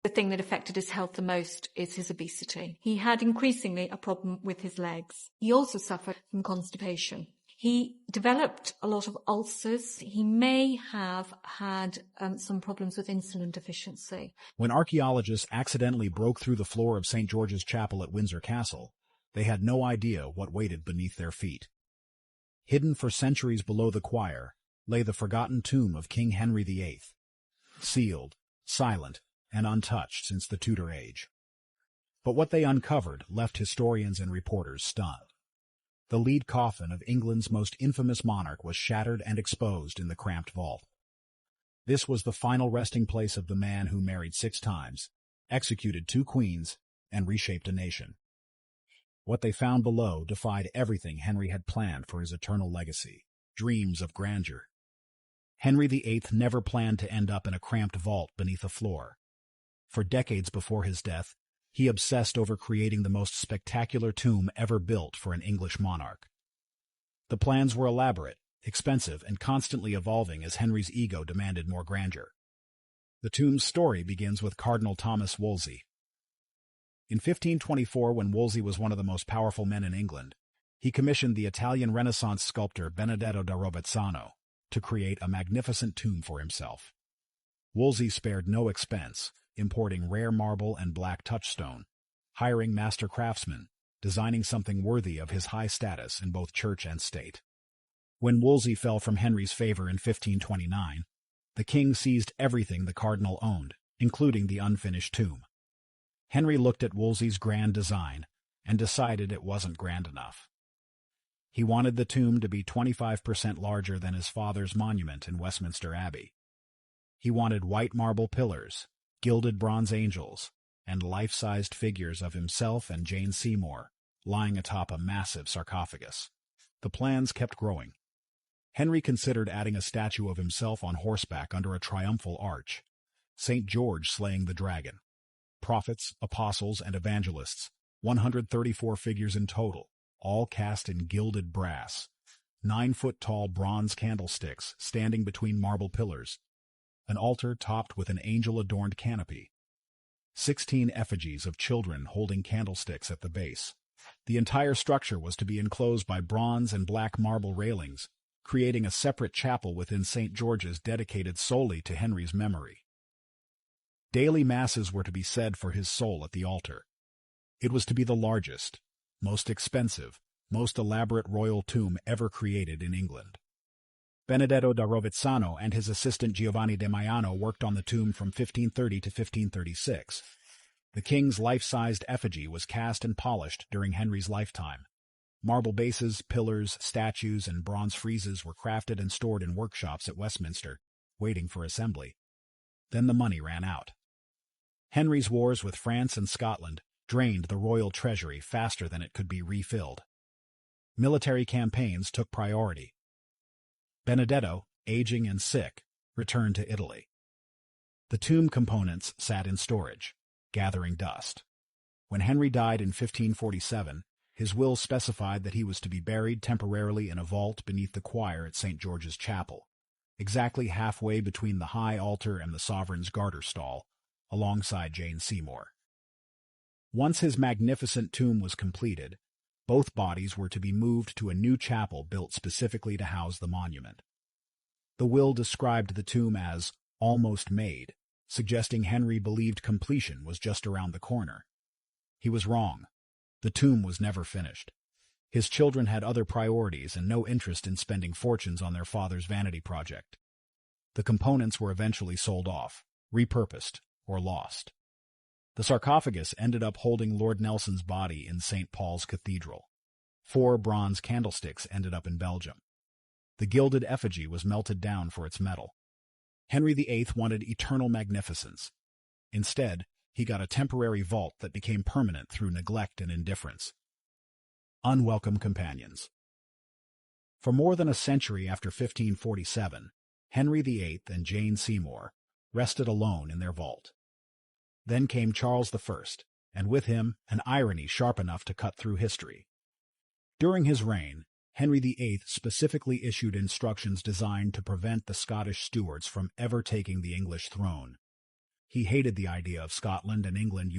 The thing that affected his health the most is his obesity. He had increasingly a problem with his legs. He also suffered from constipation. He developed a lot of ulcers. He may have had some problems with insulin deficiency. When archaeologists accidentally broke through the floor of St. George's Chapel at Windsor Castle, they had no idea what waited beneath their feet. Hidden for centuries below the choir lay the forgotten tomb of King Henry VIII, sealed, silent, and untouched since the Tudor age. But what they uncovered left historians and reporters stunned. The lead coffin of England's most infamous monarch was shattered and exposed in the cramped vault. This was the final resting place of the man who married 6 times, executed 2 queens, and reshaped a nation. What they found below defied everything Henry had planned for his eternal legacy, dreams of grandeur. Henry VIII never planned to end up in a cramped vault beneath a floor. For decades before his death, he obsessed over creating the most spectacular tomb ever built for an English monarch. The plans were elaborate, expensive, and constantly evolving as Henry's ego demanded more grandeur. The tomb's story begins with Cardinal Thomas Wolsey. In 1524, when Wolsey was one of the most powerful men in England, he commissioned the Italian Renaissance sculptor Benedetto da Rovezzano to create a magnificent tomb for himself. Wolsey spared no expense, importing rare marble and black touchstone, hiring master craftsmen, designing something worthy of his high status in both church and state. When Wolsey fell from Henry's favor in 1529, the king seized everything the cardinal owned, including the unfinished tomb. Henry looked at Wolsey's grand design and decided it wasn't grand enough. He wanted the tomb to be 25% larger than his father's monument in Westminster Abbey. He wanted white marble pillars, gilded bronze angels, and life-sized figures of himself and Jane Seymour lying atop a massive sarcophagus. The plans kept growing. Henry considered adding a statue of himself on horseback under a triumphal arch, St. George slaying the dragon. Prophets, apostles, and evangelists, 134 figures in total, all cast in gilded brass, 9-foot-tall bronze candlesticks standing between marble pillars, an altar topped with an angel-adorned canopy, 16 effigies of children holding candlesticks at the base. The entire structure was to be enclosed by bronze and black marble railings, creating a separate chapel within St. George's dedicated solely to Henry's memory. Daily masses were to be said for his soul at the altar. It was to be the largest, most expensive, most elaborate royal tomb ever created in England. Benedetto da Rovezzano and his assistant Giovanni de Maiano worked on the tomb from 1530 to 1536. The king's life-sized effigy was cast and polished during Henry's lifetime. Marble bases, pillars, statues, and bronze friezes were crafted and stored in workshops at Westminster, waiting for assembly. Then the money ran out. Henry's wars with France and Scotland drained the royal treasury faster than it could be refilled. Military campaigns took priority. Benedetto, aging and sick, returned to Italy. The tomb components sat in storage, gathering dust. When Henry died in 1547, his will specified that he was to be buried temporarily in a vault beneath the choir at St. George's Chapel, exactly halfway between the high altar and the sovereign's garter stall, alongside Jane Seymour. Once his magnificent tomb was completed, both bodies were to be moved to a new chapel built specifically to house the monument. The will described the tomb as almost made, suggesting Henry believed completion was just around the corner. He was wrong. The tomb was never finished. His children had other priorities and no interest in spending fortunes on their father's vanity project. The components were eventually sold off, repurposed, or lost. The sarcophagus ended up holding Lord Nelson's body in St. Paul's Cathedral. 4 bronze candlesticks ended up in Belgium. The gilded effigy was melted down for its metal. Henry VIII wanted eternal magnificence. Instead, he got a temporary vault that became permanent through neglect and indifference. Unwelcome companions. For more than a century after 1547, Henry VIII and Jane Seymour rested alone in their vault. Then came Charles I, and with him an irony sharp enough to cut through history. During his reign, Henry VIII specifically issued instructions designed to prevent the Scottish stewards from ever taking the English throne. He hated the idea of Scotland and England